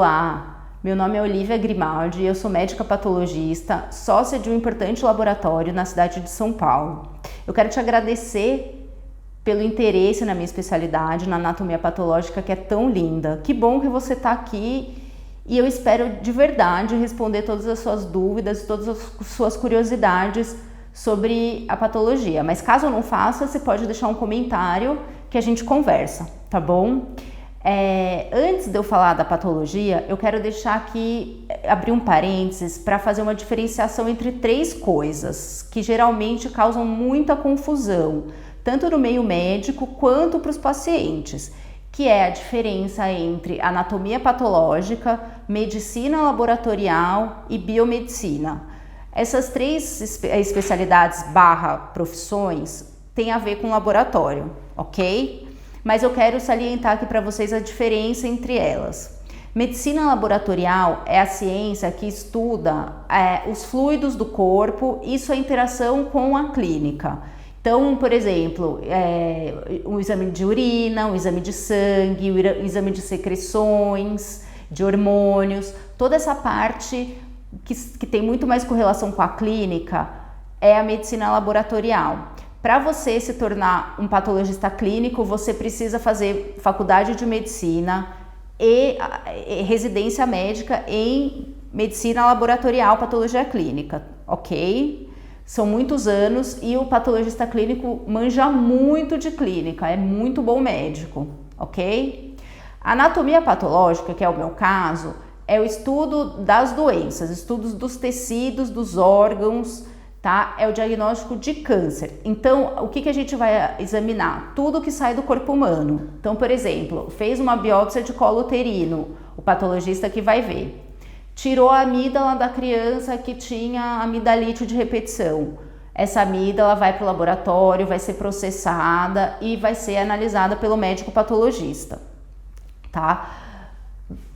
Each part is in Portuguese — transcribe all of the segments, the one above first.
Olá, meu nome é Olivia Grimaldi e eu sou médica patologista, sócia de um importante laboratório na cidade de São Paulo. Eu quero te agradecer pelo interesse na minha especialidade, na anatomia patológica, que é tão linda. Que bom que você está aqui e eu espero de verdade responder todas as suas dúvidas, todas as suas curiosidades sobre a patologia. Mas caso eu não faça, você pode deixar um comentário que a gente conversa, tá bom? Antes de eu falar da patologia, eu quero deixar aqui, abrir um parênteses para fazer uma diferenciação entre três coisas que geralmente causam muita confusão, tanto no meio médico quanto para os pacientes, que é a diferença entre anatomia patológica, medicina laboratorial e biomedicina. Essas três especialidades / profissões têm a ver com laboratório, ok? Mas eu quero salientar aqui para vocês a diferença entre elas. Medicina laboratorial é a ciência que estuda os fluidos do corpo e sua interação com a clínica. Então, por exemplo, um exame de urina, um exame de sangue, um exame de secreções, de hormônios, toda essa parte que tem muito mais correlação com a clínica é a medicina laboratorial. Para você se tornar um patologista clínico, você precisa fazer faculdade de medicina e residência médica em medicina laboratorial, patologia clínica, ok? São muitos anos e o patologista clínico manja muito de clínica, é muito bom médico, ok? A anatomia patológica, que é o meu caso, é o estudo das doenças, estudos dos tecidos, dos órgãos, tá? É o diagnóstico de câncer. Então, o que a gente vai examinar? Tudo que sai do corpo humano. Então, por exemplo, fez uma biópsia de colo uterino, o patologista que vai ver. Tirou a amígdala da criança que tinha amidalite de repetição. Essa amígdala vai para o laboratório, vai ser processada e vai ser analisada pelo médico patologista, tá?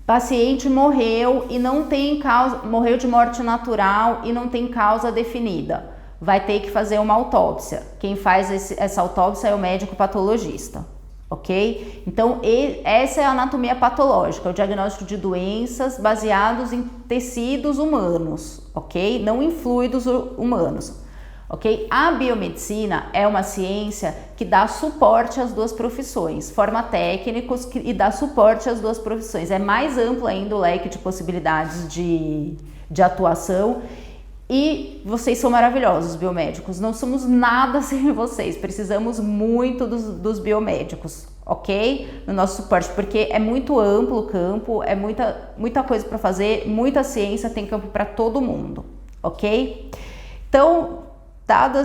Paciente morreu e não tem causa, morreu de morte natural e não tem causa definida. Vai ter que fazer uma autópsia. Quem faz essa autópsia é o médico patologista, ok? Então, essa é a anatomia patológica, o diagnóstico de doenças baseados em tecidos humanos, ok? Não em fluidos humanos. Ok? A biomedicina é uma ciência que dá suporte às duas profissões, forma técnicos e dá suporte às duas profissões. É mais amplo ainda o leque de possibilidades de atuação e vocês são maravilhosos, biomédicos. Não somos nada sem vocês, precisamos muito dos biomédicos, ok? No nosso suporte, porque é muito amplo o campo, é muita coisa para fazer, muita ciência, tem campo para todo mundo, ok? Então, dado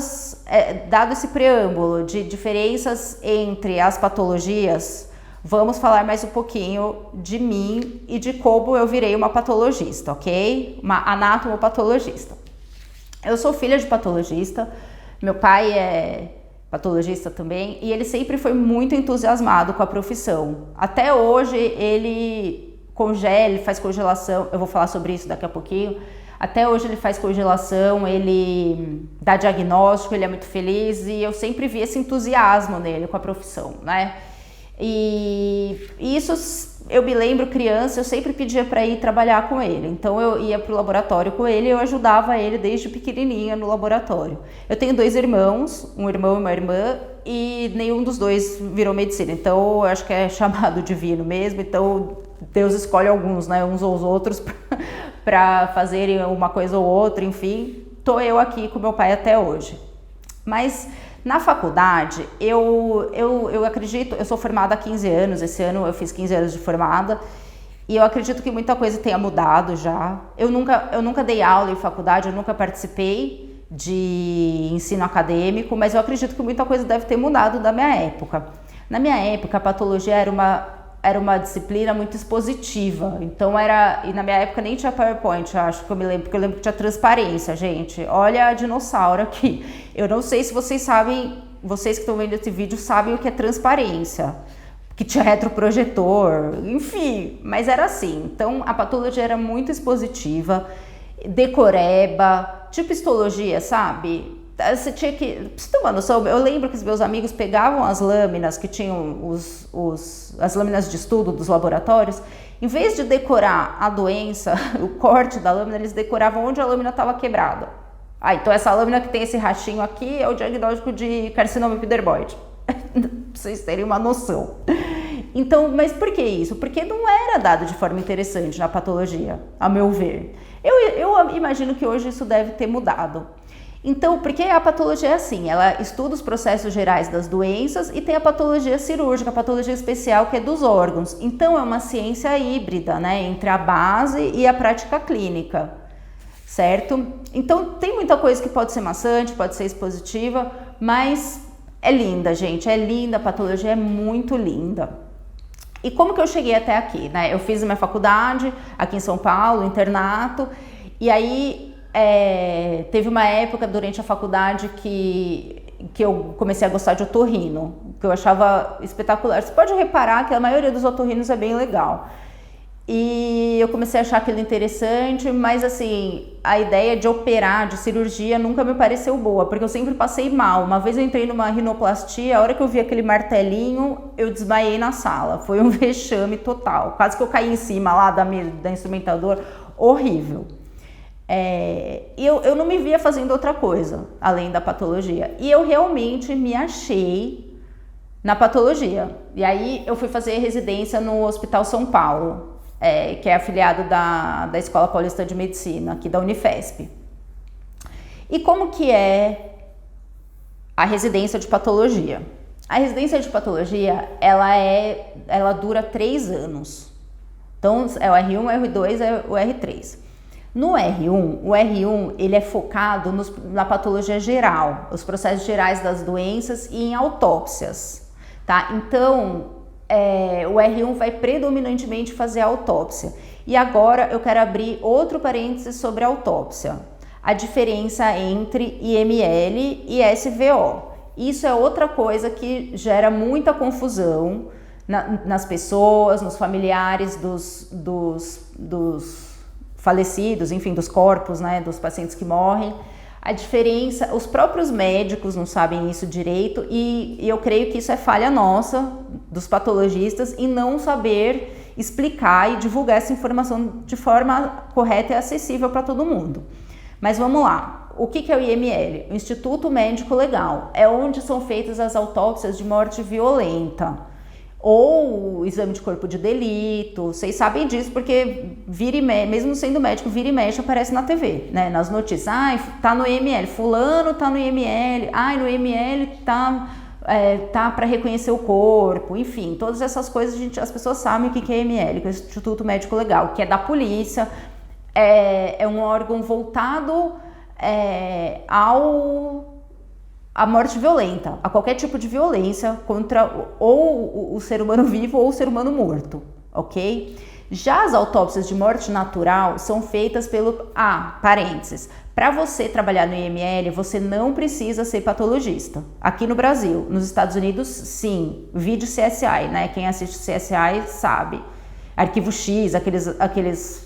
esse preâmbulo de diferenças entre as patologias, vamos falar mais um pouquinho de mim e de como eu virei uma patologista, ok? Uma anatomopatologista. Eu sou filha de patologista, meu pai é patologista também e ele sempre foi muito entusiasmado com a profissão. Até hoje ele congela, ele faz congelação, eu vou falar sobre isso daqui a pouquinho. Até hoje ele faz congelação, ele dá diagnóstico, ele é muito feliz e eu sempre vi esse entusiasmo nele com a profissão, né? E isso, eu me lembro criança, eu sempre pedia para ir trabalhar com ele. Então eu ia pro laboratório com ele e eu ajudava ele desde pequenininha no laboratório. Eu tenho 2 irmãos, um irmão e uma irmã, e nenhum dos dois virou medicina. Então eu acho que é chamado divino mesmo, então Deus escolhe alguns, né? Uns ou os outros para fazerem uma coisa ou outra, enfim, tô eu aqui com meu pai até hoje. Mas na faculdade, eu acredito, eu sou formada há 15 anos, esse ano eu fiz 15 anos de formada, e eu acredito que muita coisa tenha mudado já. Eu nunca dei aula em faculdade, eu nunca participei de ensino acadêmico, mas eu acredito que muita coisa deve ter mudado da minha época. Na minha época, a patologia era uma disciplina muito expositiva, então e na minha época nem tinha PowerPoint, acho que eu me lembro, porque eu lembro que tinha transparência, gente, olha a dinossauro aqui. Eu não sei se vocês sabem, vocês que estão vendo esse vídeo sabem o que é transparência, que tinha retroprojetor, enfim, mas era assim. Então a patologia era muito expositiva, decoreba, tipo histologia, sabe? Você tinha que... Pra você ter uma noção, eu lembro que os meus amigos pegavam as lâminas que tinham as lâminas de estudo dos laboratórios Em vez de decorar a doença, o corte da lâmina, eles decoravam onde a lâmina estava quebrada. Então essa lâmina que tem esse rachinho aqui é o diagnóstico de carcinoma epidermoide. Pra vocês terem uma noção. Então, mas por que isso? Porque não era dado de forma interessante na patologia, a meu ver. Eu imagino que hoje isso deve ter mudado. Então, porque a patologia é assim, ela estuda os processos gerais das doenças e tem a patologia cirúrgica, a patologia especial, que é dos órgãos. Então, é uma ciência híbrida, né, entre a base e a prática clínica, certo? Então, tem muita coisa que pode ser maçante, pode ser expositiva, mas é linda, gente, é linda, a patologia é muito linda. E como que eu cheguei até aqui, né? Eu fiz a minha faculdade aqui em São Paulo, internato, e aí teve uma época durante a faculdade que eu comecei a gostar de otorrino, que eu achava espetacular. Você pode reparar que a maioria dos otorrinos é bem legal. E eu comecei a achar aquilo interessante, mas assim, a ideia de operar, de cirurgia, nunca me pareceu boa, porque eu sempre passei mal. Uma vez eu entrei numa rinoplastia, a hora que eu vi aquele martelinho, eu desmaiei na sala. Foi um vexame total. Quase que eu caí em cima lá da instrumentadora, horrível. Eu não me via fazendo outra coisa, além da patologia. E eu realmente me achei na patologia. E aí eu fui fazer residência no Hospital São Paulo. Que é afiliado da Escola Paulista de Medicina, aqui da Unifesp. E como que é a residência de patologia? A residência de patologia, ela dura 3 anos. Então, é o R1, o R2 e o R3. No R1, o R1 ele é focado na patologia geral, os processos gerais das doenças e em autópsias, tá? Então, o R1 vai predominantemente fazer a autópsia. E agora eu quero abrir outro parênteses sobre a autópsia. A diferença entre IML e SVO. Isso é outra coisa que gera muita confusão nas pessoas, nos familiares dos falecidos, enfim, dos corpos, né, dos pacientes que morrem. A diferença, os próprios médicos não sabem isso direito e eu creio que isso é falha nossa, dos patologistas, em não saber explicar e divulgar essa informação de forma correta e acessível para todo mundo. Mas vamos lá, o que é o IML? O Instituto Médico Legal, é onde são feitas as autópsias de morte violenta ou o exame de corpo de delito. Vocês sabem disso porque mesmo sendo médico, vira e mexe aparece na TV, né? Nas notícias, tá no IML, fulano tá no IML, no IML tá para reconhecer o corpo, enfim, todas essas coisas as pessoas sabem o que é IML, que é o Instituto Médico Legal, que é da polícia, é um órgão voltado a morte violenta, a qualquer tipo de violência contra ou o ser humano vivo ou o ser humano morto, ok? Já as autópsias de morte natural são feitas parênteses, para você trabalhar no IML, você não precisa ser patologista. Aqui no Brasil, nos Estados Unidos, sim, vídeo CSI, né? Quem assiste CSI sabe. Arquivo X, aquelas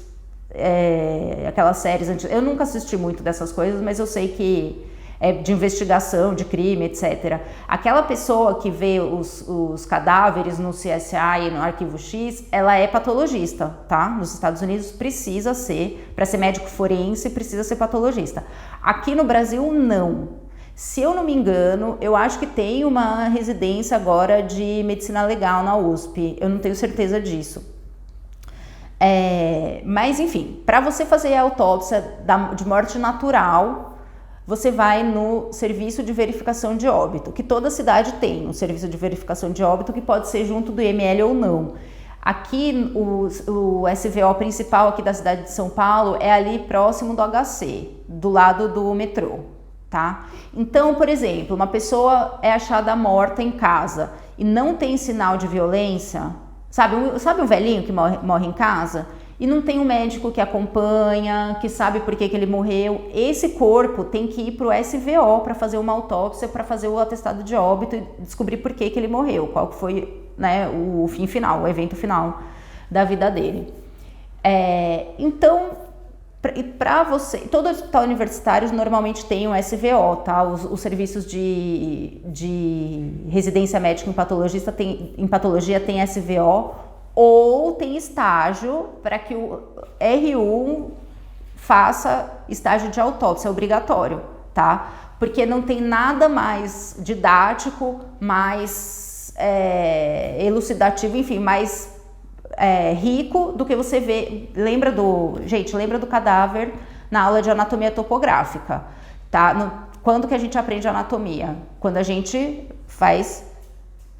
séries antigas. Eu nunca assisti muito dessas coisas, mas eu sei que de investigação, de crime, etc. Aquela pessoa que vê os cadáveres no CSI e no Arquivo X, ela é patologista, tá? Nos Estados Unidos precisa ser, para ser médico forense, precisa ser patologista. Aqui no Brasil, não. Se eu não me engano, eu acho que tem uma residência agora de medicina legal na USP, eu não tenho certeza disso. Mas enfim, para você fazer a autópsia de morte natural, você vai no serviço de verificação de óbito, que toda cidade tem um serviço de verificação de óbito que pode ser junto do IML ou não. Aqui, o SVO principal aqui da cidade de São Paulo é ali próximo do HC, do lado do metrô, tá? Então, por exemplo, uma pessoa é achada morta em casa e não tem sinal de violência, sabe o velhinho que morre em casa? E não tem um médico que acompanha, que sabe por que ele morreu. Esse corpo tem que ir para o SVO para fazer uma autópsia, para fazer o atestado de óbito e descobrir por que ele morreu, qual foi, né, o fim final, o evento final da vida dele. Então, para você, todo hospital universitário normalmente tem um SVO, tá? Os serviços de residência médica em patologia tem SVO ou tem estágio para que o R1 faça estágio de autópsia, é obrigatório, tá? Porque não tem nada mais didático, mais elucidativo, enfim, mais rico do que você vê. Lembra do cadáver na aula de anatomia topográfica, tá? Quando que a gente aprende anatomia? Quando a gente faz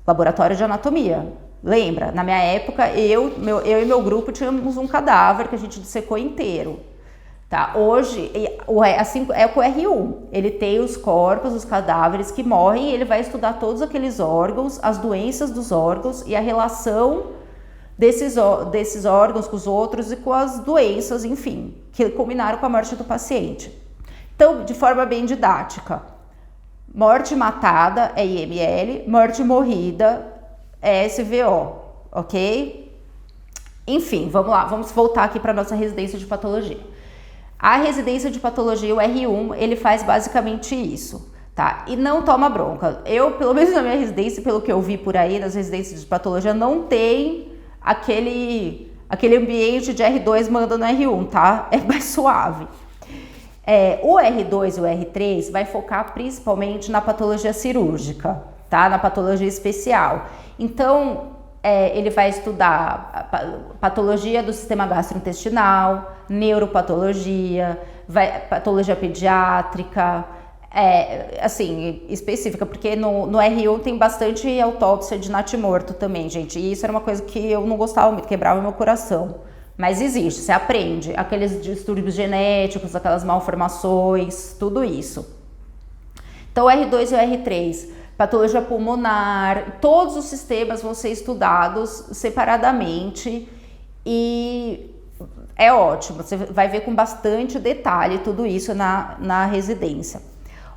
laboratório de anatomia. Lembra? Na minha época, eu e meu grupo tínhamos um cadáver que a gente dissecou inteiro. Tá? Hoje, assim é com o R1. Ele tem os corpos, os cadáveres que morrem, e ele vai estudar todos aqueles órgãos, as doenças dos órgãos e a relação desses órgãos com os outros e com as doenças, enfim, que culminaram com a morte do paciente. Então, de forma bem didática, morte matada é IML, morte morrida é SVO, ok? Enfim, vamos lá, vamos voltar aqui para a nossa residência de patologia. A residência de patologia, o R1, ele faz basicamente isso, tá? E não toma bronca. Eu, pelo menos na minha residência, pelo que eu vi por aí, nas residências de patologia, não tem aquele ambiente de R2 mandando R1, tá? É mais suave. O R2 e o R3 vai focar principalmente na patologia cirúrgica, tá? Na patologia especial. Então, ele vai estudar patologia do sistema gastrointestinal, neuropatologia, patologia pediátrica, assim, específica, porque no R1 tem bastante autópsia de natimorto também, gente, e isso era uma coisa que eu não gostava muito, quebrava meu coração. Mas existe, você aprende, aqueles distúrbios genéticos, aquelas malformações, tudo isso. Então, o R2 e o R3, patologia pulmonar, todos os sistemas vão ser estudados separadamente e é ótimo, você vai ver com bastante detalhe tudo isso na residência.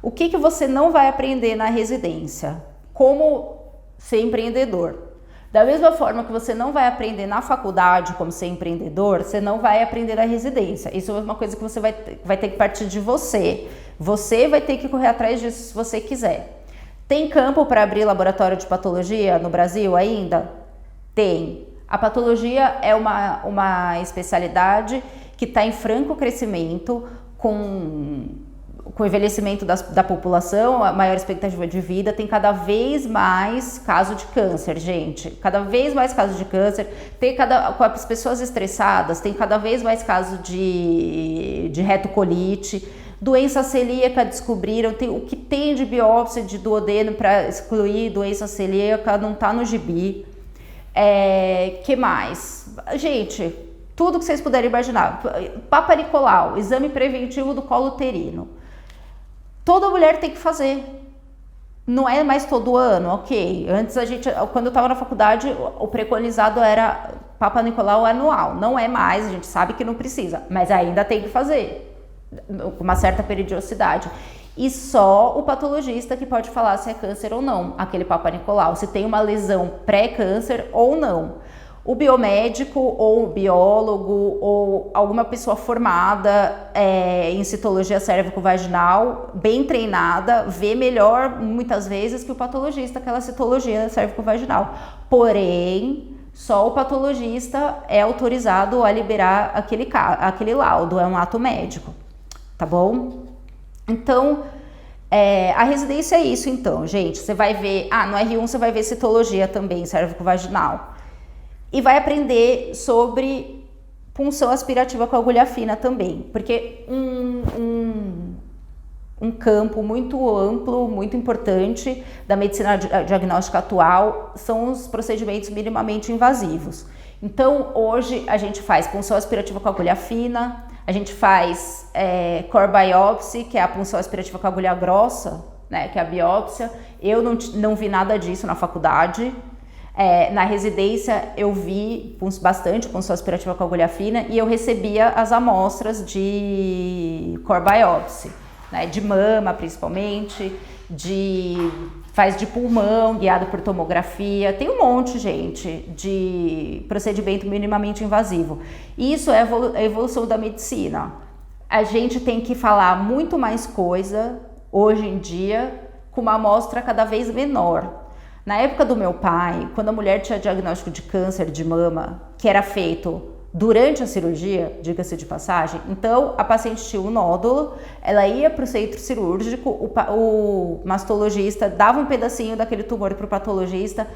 O que você não vai aprender na residência? Como ser empreendedor. Da mesma forma que você não vai aprender na faculdade como ser empreendedor, você não vai aprender na residência. Isso é uma coisa que você vai ter que partir de você. Você vai ter que correr atrás disso se você quiser. Tem campo para abrir laboratório de patologia no Brasil ainda? Tem. A patologia é uma especialidade que está em franco crescimento com o envelhecimento da população, a maior expectativa de vida, tem cada vez mais caso de câncer, gente. Cada vez mais casos de câncer. Com as pessoas estressadas, tem cada vez mais casos de retocolite. Doença celíaca descobriram, o que tem de biópsia de duodeno para excluir doença celíaca não está no gibi. Que mais? Gente, tudo que vocês puderem imaginar. Papa Nicolau, exame preventivo do colo uterino. Toda mulher tem que fazer. Não é mais todo ano, ok. Antes quando eu estava na faculdade, o preconizado era Papa Nicolau anual. Não é mais, a gente sabe que não precisa, mas ainda tem que fazer. Com uma certa periodicidade. E só o patologista que pode falar se é câncer ou não, aquele Papa Nicolau, se tem uma lesão pré-câncer ou não. O biomédico ou o biólogo ou alguma pessoa formada em citologia cérvico-vaginal, bem treinada, vê melhor muitas vezes que o patologista aquela citologia cérvico-vaginal. Porém, só o patologista é autorizado a liberar aquele laudo, é um ato médico, tá bom? Então, a residência é isso então, gente. Você vai ver, no R1 você vai ver citologia também, cérvico-vaginal. E vai aprender sobre punção aspirativa com agulha fina também, porque um campo muito amplo, muito importante da medicina diagnóstica atual são os procedimentos minimamente invasivos. Então, hoje a gente faz punção aspirativa com agulha fina, a gente faz core biopsy, que é a punção aspirativa com agulha grossa, né, que é a biópsia. Eu não vi nada disso na faculdade. Na residência eu vi bastante punção aspirativa com agulha fina e eu recebia as amostras de core biopsy, né, de mama principalmente, faz de pulmão, guiado por tomografia, tem um monte, gente, de procedimento minimamente invasivo. Isso é a evolução da medicina. A gente tem que falar muito mais coisa hoje em dia com uma amostra cada vez menor. Na época do meu pai, quando a mulher tinha diagnóstico de câncer de mama, que era feito durante a cirurgia, diga-se de passagem, então a paciente tinha um nódulo, ela ia para o centro cirúrgico, o mastologista dava um pedacinho daquele tumor para o patologista,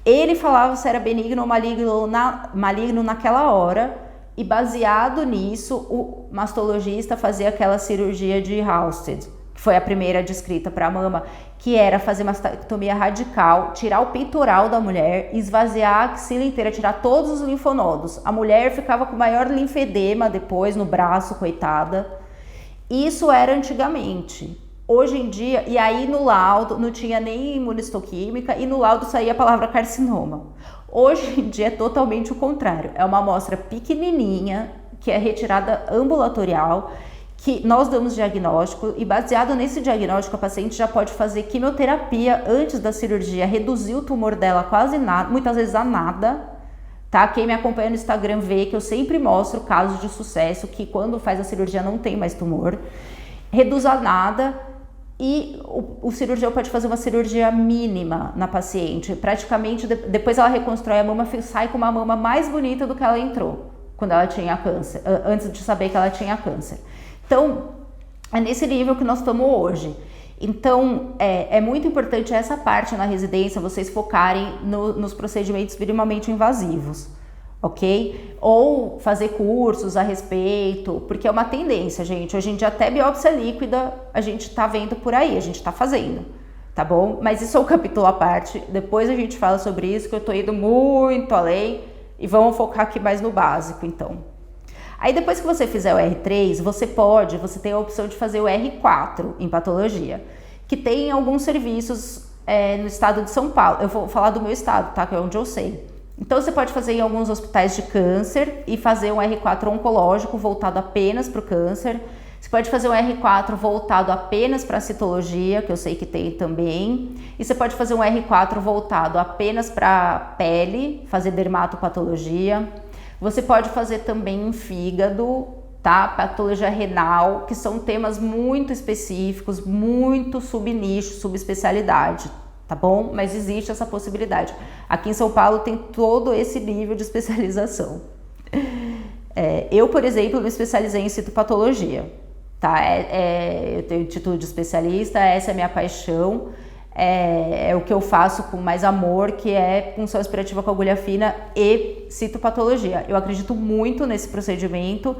ele falava se era benigno ou maligno naquela hora, e baseado nisso, o mastologista fazia aquela cirurgia de Halsted, que foi a primeira descrita para a mama, que era fazer mastectomia radical, tirar o peitoral da mulher, esvaziar a axila inteira, tirar todos os linfonodos. A mulher ficava com maior linfedema depois no braço, coitada. Isso era antigamente. Hoje em dia, e aí no laudo não tinha nem imunistoquímica e no laudo saía a palavra carcinoma. Hoje em dia é totalmente o contrário. É uma amostra pequenininha, que é retirada ambulatorial, que nós damos diagnóstico e baseado nesse diagnóstico a paciente já pode fazer quimioterapia antes da cirurgia, reduzir o tumor dela quase nada, muitas vezes a nada, tá? Quem me acompanha no Instagram vê que eu sempre mostro casos de sucesso que quando faz a cirurgia não tem mais tumor, reduz a nada e o cirurgião pode fazer uma cirurgia mínima na paciente, praticamente depois ela reconstrói a mama, sai com uma mama mais bonita do que ela entrou quando ela tinha câncer, antes de saber que ela tinha câncer. Então, é nesse nível que nós estamos hoje. Então, é muito importante essa parte na residência, vocês focarem nos procedimentos minimamente invasivos, ok? Ou fazer cursos a respeito, porque é uma tendência, gente. Hoje em dia, até biópsia líquida, a gente tá vendo por aí, a gente tá fazendo, tá bom? Mas isso é um capítulo à parte, depois a gente fala sobre isso, que eu tô indo muito além, e vamos focar aqui mais no básico, então. Aí depois que você fizer o R3, você tem a opção de fazer o R4 em patologia, que tem alguns serviços no estado de São Paulo. Eu vou falar do meu estado, tá? Que é onde eu sei. Então você pode fazer em alguns hospitais de câncer e fazer um R4 oncológico voltado apenas para o câncer. Você pode fazer um R4 voltado apenas para a citologia, que eu sei que tem também. E você pode fazer um R4 voltado apenas para pele, fazer dermatopatologia. Você pode fazer também em fígado, tá? Patologia renal, que são temas muito específicos, muito subnicho, subespecialidade, tá bom? Mas existe essa possibilidade. Aqui em São Paulo tem todo esse nível de especialização. Eu, por exemplo, me especializei em citopatologia, tá? Eu tenho título de especialista, essa é a minha paixão. É o que eu faço com mais amor, que é punção aspirativa com agulha fina e citopatologia. Eu acredito muito nesse procedimento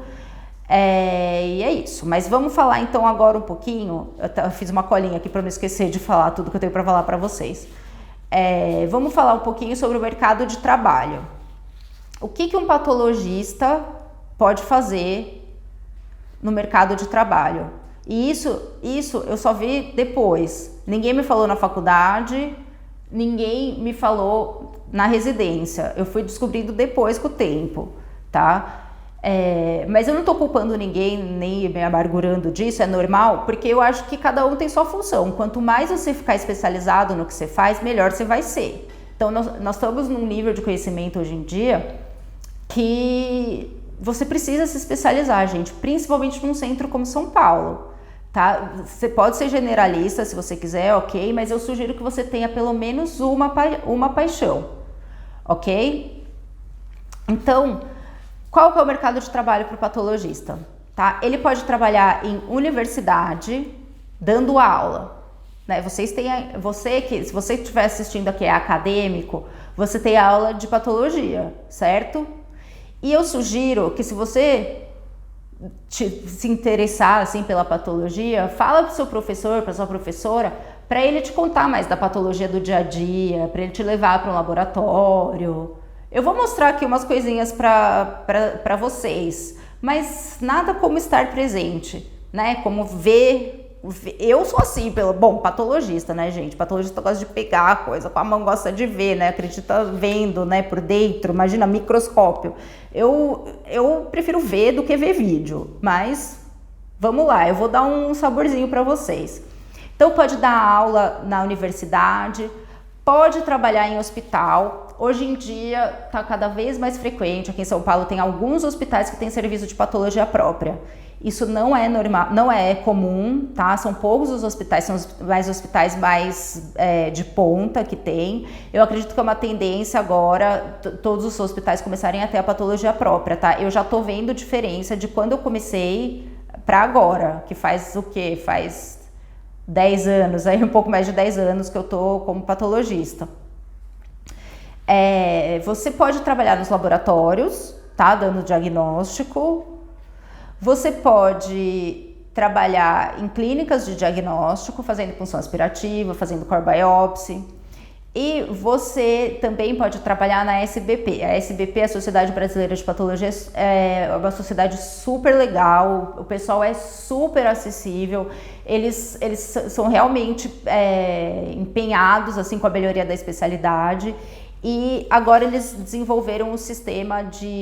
e é isso. Mas vamos falar então agora um pouquinho, eu fiz uma colinha aqui para não esquecer de falar tudo que eu tenho para falar para vocês. Vamos falar um pouquinho sobre o mercado de trabalho. O que um patologista pode fazer no mercado de trabalho? E isso eu só vi depois. Ninguém me falou na faculdade, ninguém me falou na residência. Eu fui descobrindo depois com o tempo, tá? Mas eu não tô culpando ninguém, nem me amargurando disso, é normal, porque eu acho que cada um tem sua função. Quanto mais você ficar especializado no que você faz, melhor você vai ser. Então, nós estamos num nível de conhecimento hoje em dia que você precisa se especializar, gente, principalmente num centro como São Paulo. Tá? Você pode ser generalista se você quiser, ok? Mas eu sugiro que você tenha pelo menos uma paixão, ok? Então, qual que é o mercado de trabalho para o patologista? Tá? Ele pode trabalhar em universidade, dando aula. Né? Se você estiver assistindo aqui é acadêmico, você tem aula de patologia, certo? E eu sugiro que se você se interessar assim pela patologia, fala para o seu professor, para sua professora, para ele te contar mais da patologia do dia a dia, para ele te levar para um laboratório. Eu vou mostrar aqui umas coisinhas para vocês, mas nada como estar presente, né? Como ver. Eu sou assim, patologista, né, gente? Patologista gosta de pegar a coisa, com a mão gosta de ver, né? Acredita vendo, né, por dentro, imagina, microscópio. Eu prefiro ver do que ver vídeo, mas vamos lá, eu vou dar um saborzinho para vocês. Então, pode dar aula na universidade, pode trabalhar em hospital. Hoje em dia está cada vez mais frequente, aqui em São Paulo tem alguns hospitais que têm serviço de patologia própria. Isso não é normal, não é comum, tá? São poucos os hospitais, são os hospitais mais de ponta que tem. Eu acredito que é uma tendência agora todos os hospitais começarem a ter a patologia própria, tá? Eu já tô vendo diferença de quando eu comecei para agora, que faz o quê? Faz 10 anos, aí um pouco mais de 10 anos que eu tô como patologista. Você pode trabalhar nos laboratórios, tá? Dando diagnóstico. Você pode trabalhar em clínicas de diagnóstico, fazendo punção aspirativa, fazendo core biopsy. E você também pode trabalhar na SBP. A SBP, a Sociedade Brasileira de Patologia, é uma sociedade super legal, o pessoal é super acessível, eles são realmente empenhados assim, com a melhoria da especialidade. E agora eles desenvolveram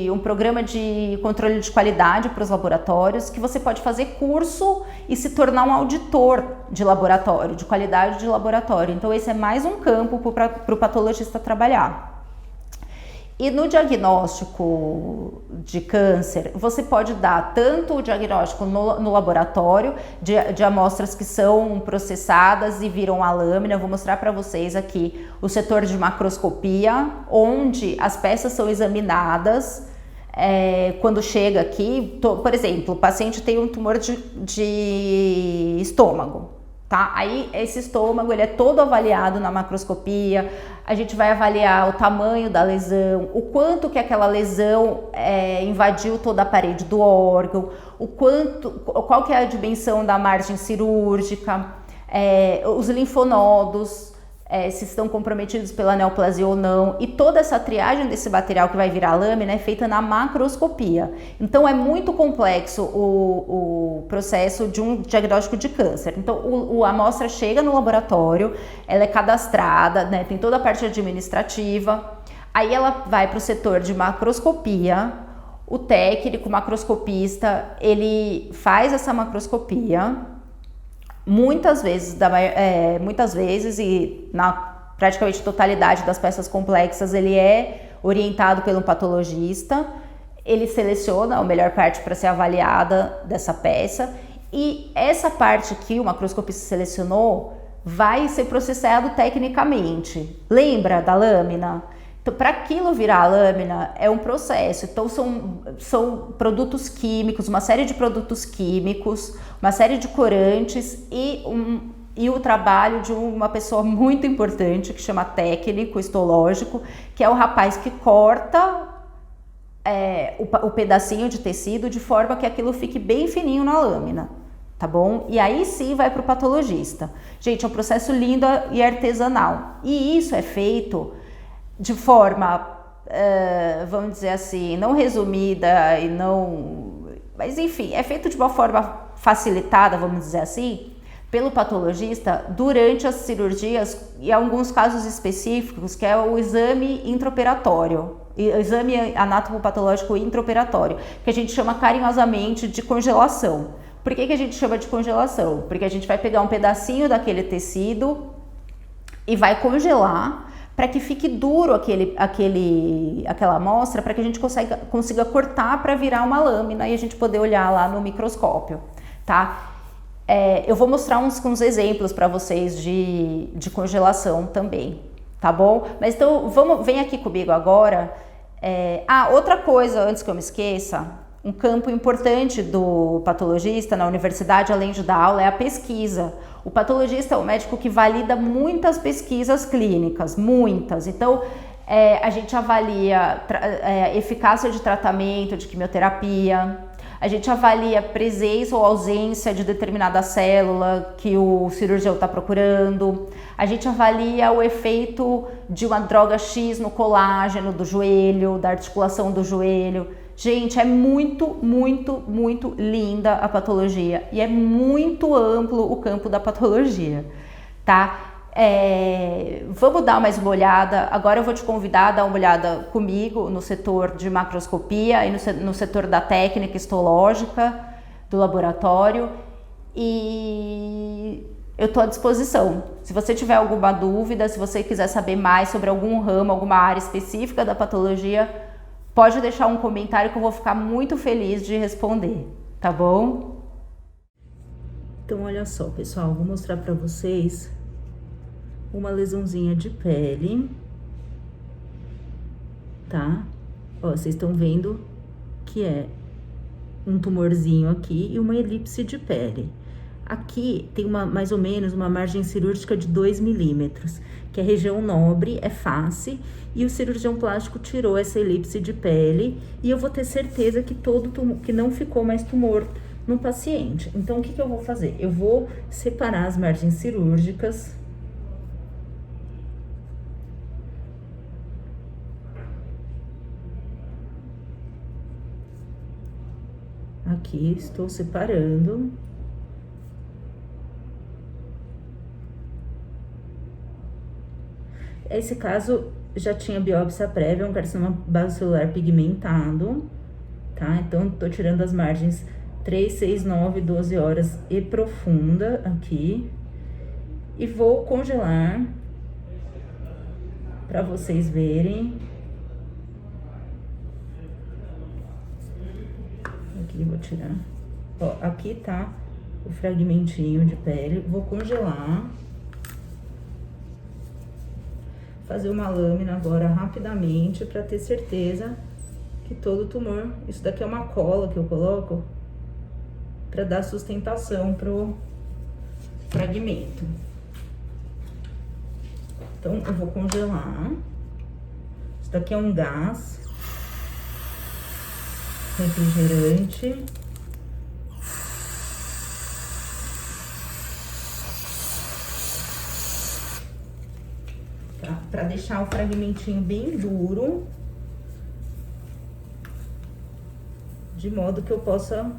um programa de controle de qualidade para os laboratórios, que você pode fazer curso e se tornar um auditor de laboratório, de qualidade de laboratório. Então esse é mais um campo para o patologista trabalhar. E no diagnóstico de câncer, você pode dar tanto o diagnóstico no laboratório, de amostras que são processadas e viram a lâmina. Eu vou mostrar para vocês aqui o setor de macroscopia, onde as peças são examinadas. Quando chega aqui, por exemplo, o paciente tem um tumor de estômago. Tá? Aí esse estômago ele é todo avaliado na macroscopia, a gente vai avaliar o tamanho da lesão, o quanto que aquela lesão invadiu toda a parede do órgão, qual que é a dimensão da margem cirúrgica, os linfonodos, se estão comprometidos pela neoplasia ou não, e toda essa triagem desse material que vai virar lâmina é feita na macroscopia. Então é muito complexo o processo de um diagnóstico de câncer. Então a amostra chega no laboratório, ela é cadastrada, né, tem toda a parte administrativa, aí ela vai para o setor de macroscopia, o técnico macroscopista, ele faz essa macroscopia. Muitas vezes e na praticamente totalidade das peças complexas ele é orientado pelo patologista, ele seleciona a melhor parte para ser avaliada dessa peça e essa parte que o macroscopista selecionou vai ser processado tecnicamente. Lembra da lâmina? Então, para aquilo virar a lâmina é um processo, então são produtos químicos, uma série de produtos químicos, uma série de corantes e o trabalho de uma pessoa muito importante que chama técnico histológico, que é o rapaz que corta o pedacinho de tecido de forma que aquilo fique bem fininho na lâmina, tá bom? E aí sim vai para o patologista. Gente, é um processo lindo e artesanal e isso é feito de forma, vamos dizer assim, não resumida e não... Mas enfim, é feito de uma forma facilitada, vamos dizer assim, pelo patologista durante as cirurgias e alguns casos específicos, que é o exame intraoperatório, o exame anatomopatológico intraoperatório, que a gente chama carinhosamente de congelação. Por que a gente chama de congelação? Porque a gente vai pegar um pedacinho daquele tecido e vai congelar para que fique duro aquela amostra, para que a gente consiga cortar para virar uma lâmina e a gente poder olhar lá no microscópio, tá? Eu vou mostrar uns exemplos para vocês de congelação também, tá bom? Mas então, vem aqui comigo agora. Outra coisa, antes que eu me esqueça, um campo importante do patologista na universidade, além de dar aula, é a pesquisa. O patologista é o médico que valida muitas pesquisas clínicas, muitas. Então, a gente avalia eficácia de tratamento, de quimioterapia, a gente avalia presença ou ausência de determinada célula que o cirurgião está procurando, a gente avalia o efeito de uma droga X no colágeno do joelho, da articulação do joelho. Gente, é muito, muito, muito linda a patologia e é muito amplo o campo da patologia, tá? Vamos dar mais uma olhada. Agora eu vou te convidar a dar uma olhada comigo no setor de macroscopia e no setor da técnica histológica do laboratório e eu estou à disposição. Se você tiver alguma dúvida, se você quiser saber mais sobre algum ramo, alguma área específica da patologia, pode deixar um comentário que eu vou ficar muito feliz de responder, tá bom? Então, olha só, pessoal, vou mostrar pra vocês uma lesãozinha de pele, tá? Ó, vocês estão vendo que é um tumorzinho aqui e uma elipse de pele. Aqui tem mais ou menos uma margem cirúrgica de 2 milímetros, que é região nobre, é face, e o cirurgião plástico tirou essa elipse de pele, e eu vou ter certeza que que não ficou mais tumor no paciente. Então, o que eu vou fazer? Eu vou separar as margens cirúrgicas. Aqui, estou separando. Esse caso já tinha biópsia prévia, um carcinoma basocelular pigmentado, tá? Então, tô tirando as margens 3, 6, 9, 12 horas e profunda aqui. E vou congelar para vocês verem. Aqui, vou tirar. Ó, aqui tá o fragmentinho de pele. Vou congelar. Fazer uma lâmina agora rapidamente para ter certeza que todo tumor... Isso daqui é uma cola que eu coloco para dar sustentação pro fragmento. Então, eu vou congelar. Isso daqui é um gás refrigerante. Tá? Para deixar o fragmentinho bem duro, de modo que eu possa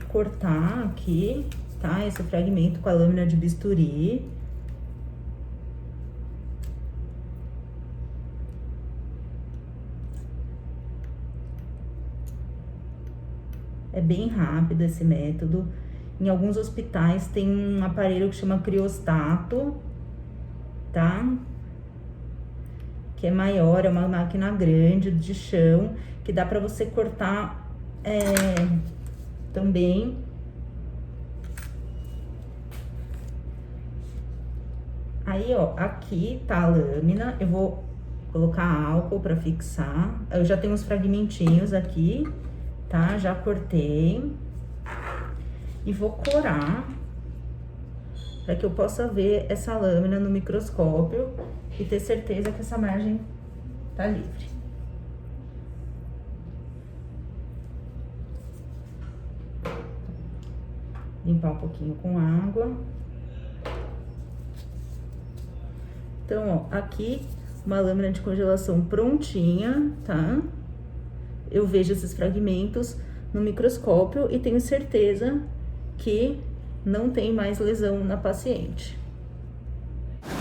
cortar aqui, tá? Esse fragmento com a lâmina de bisturi. É bem rápido esse método. Em alguns hospitais tem um aparelho que chama criostato, tá? Que é maior, é uma máquina grande de chão, que dá pra você cortar também. Aí, ó, aqui tá a lâmina, eu vou colocar álcool pra fixar. Eu já tenho uns fragmentinhos aqui, tá? Já cortei. E vou corar para que eu possa ver essa lâmina no microscópio e ter certeza que essa margem tá livre. Limpar um pouquinho com água. Então, ó, aqui uma lâmina de congelação prontinha, tá? Eu vejo esses fragmentos no microscópio e tenho certeza que não tem mais lesão na paciente.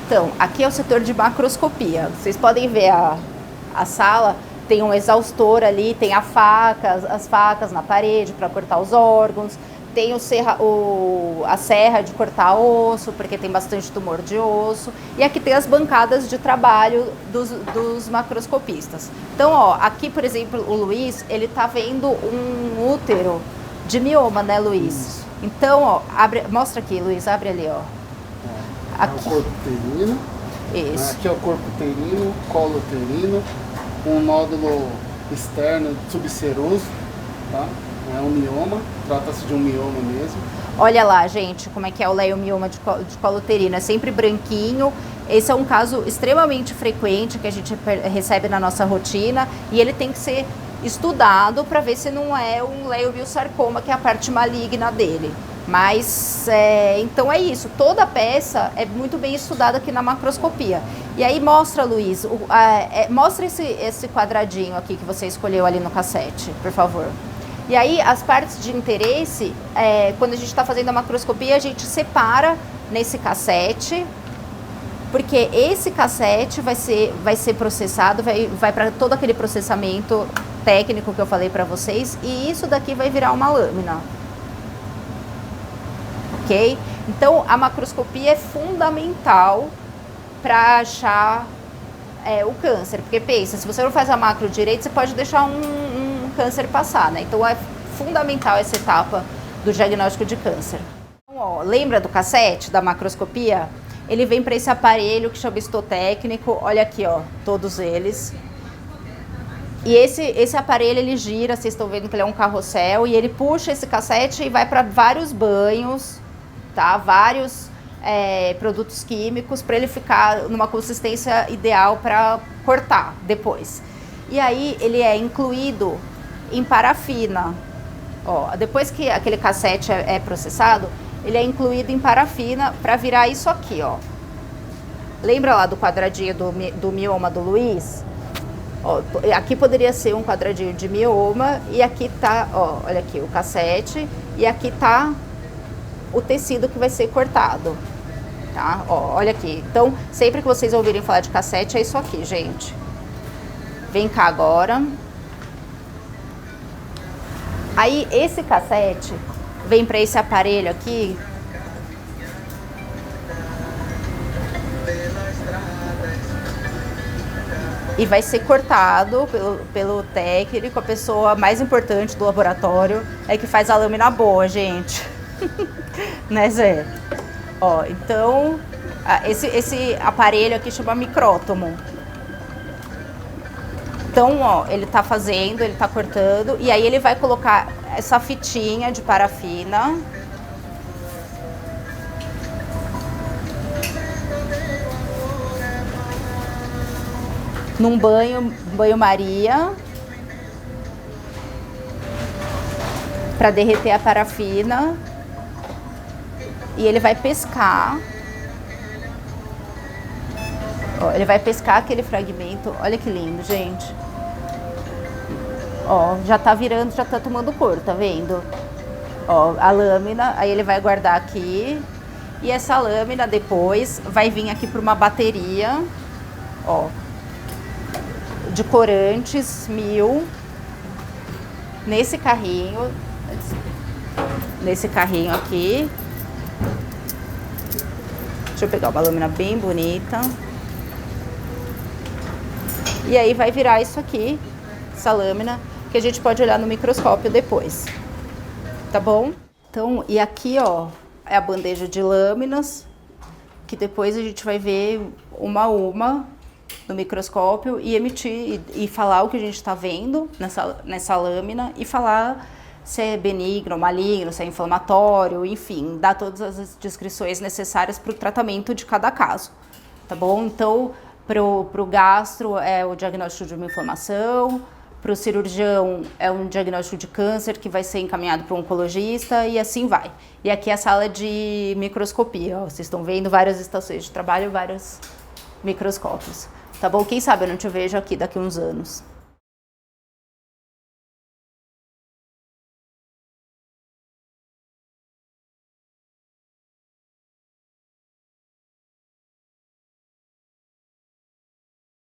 Então, aqui é o setor de macroscopia. Vocês podem ver a sala, tem um exaustor ali, tem as facas na parede para cortar os órgãos, tem a serra de cortar osso, porque tem bastante tumor de osso, e aqui tem as bancadas de trabalho dos macroscopistas. Então, ó, aqui, por exemplo, o Luiz, ele tá vendo um útero de mioma, né, Luiz? Isso. Então, ó, mostra aqui, Luiz, abre ali, ó. Aqui. É o corpo uterino. Isso. Aqui é o corpo uterino, colo uterino, um nódulo externo subseroso, tá? É um mioma, trata-se de um mioma mesmo. Olha lá, gente, como é que é o leiomioma de colo uterino, é sempre branquinho. Esse é um caso extremamente frequente que a gente recebe na nossa rotina e ele tem que ser estudado para ver se não é um leiomiosarcoma, que é a parte maligna dele. Mas, então é isso, toda a peça é muito bem estudada aqui na macroscopia. E aí mostra, Luiz, mostra esse quadradinho aqui que você escolheu ali no cassete, por favor. E aí as partes de interesse, quando a gente está fazendo a macroscopia, a gente separa nesse cassete, porque esse cassete vai ser processado, vai para todo aquele processamento técnico que eu falei para vocês, e isso daqui vai virar uma lâmina. Ok? Então, a macroscopia é fundamental para achar o câncer. Porque pensa, se você não faz a macro direito, você pode deixar um câncer passar, né? Então é fundamental essa etapa do diagnóstico de câncer. Então, ó, lembra do cassete, da macroscopia? Ele vem para esse aparelho que chama histotécnico, olha aqui, ó, todos eles. E esse aparelho, ele gira, vocês estão vendo que ele é um carrossel, e ele puxa esse cassete e vai para vários banhos, tá? Vários produtos químicos para ele ficar numa consistência ideal para cortar depois. E aí ele é incluído em parafina. Ó, depois que aquele cassete é processado, ele é incluído em parafina para virar isso aqui, ó. Lembra lá do quadradinho do mioma do Luiz? Ó, aqui poderia ser um quadradinho de mioma e aqui tá, ó, olha aqui o cassete e aqui tá o tecido que vai ser cortado, tá? Ó, olha aqui. Então, sempre que vocês ouvirem falar de cassete, é isso aqui, gente. Vem cá agora. Aí, esse cassete vem para esse aparelho aqui. E vai ser cortado pelo técnico, a pessoa mais importante do laboratório, é que faz a lâmina boa, gente. Né, Zé? Ó, então, esse aparelho aqui chama micrótomo. Então, ó, ele tá fazendo, ele tá cortando, e aí ele vai colocar essa fitinha de parafina. Num banho-maria, para derreter a parafina, e ele vai pescar. Ó, ele vai pescar aquele fragmento. Olha que lindo, gente. Ó, já tá virando, já tá tomando cor, tá vendo? Ó, a lâmina, aí ele vai guardar aqui, e essa lâmina depois vai vir aqui para uma bateria, ó, de corantes 1000 nesse carrinho aqui. Deixa eu pegar uma lâmina bem bonita. E aí vai virar isso aqui, essa lâmina, que a gente pode olhar no microscópio depois. Tá bom? Então, e aqui, ó, é a bandeja de lâminas, que depois a gente vai ver uma a uma no microscópio e emitir e falar o que a gente está vendo nessa lâmina e falar se é benigno, maligno, se é inflamatório, enfim, dar todas as descrições necessárias para o tratamento de cada caso, tá bom? Então, pro gastro é o diagnóstico de uma inflamação, pro cirurgião é um diagnóstico de câncer que vai ser encaminhado para um oncologista e assim vai. E aqui é a sala de microscopia, ó, vocês estão vendo várias estações de trabalho, vários microscópios. Tá bom? Quem sabe eu não te vejo aqui daqui a uns anos.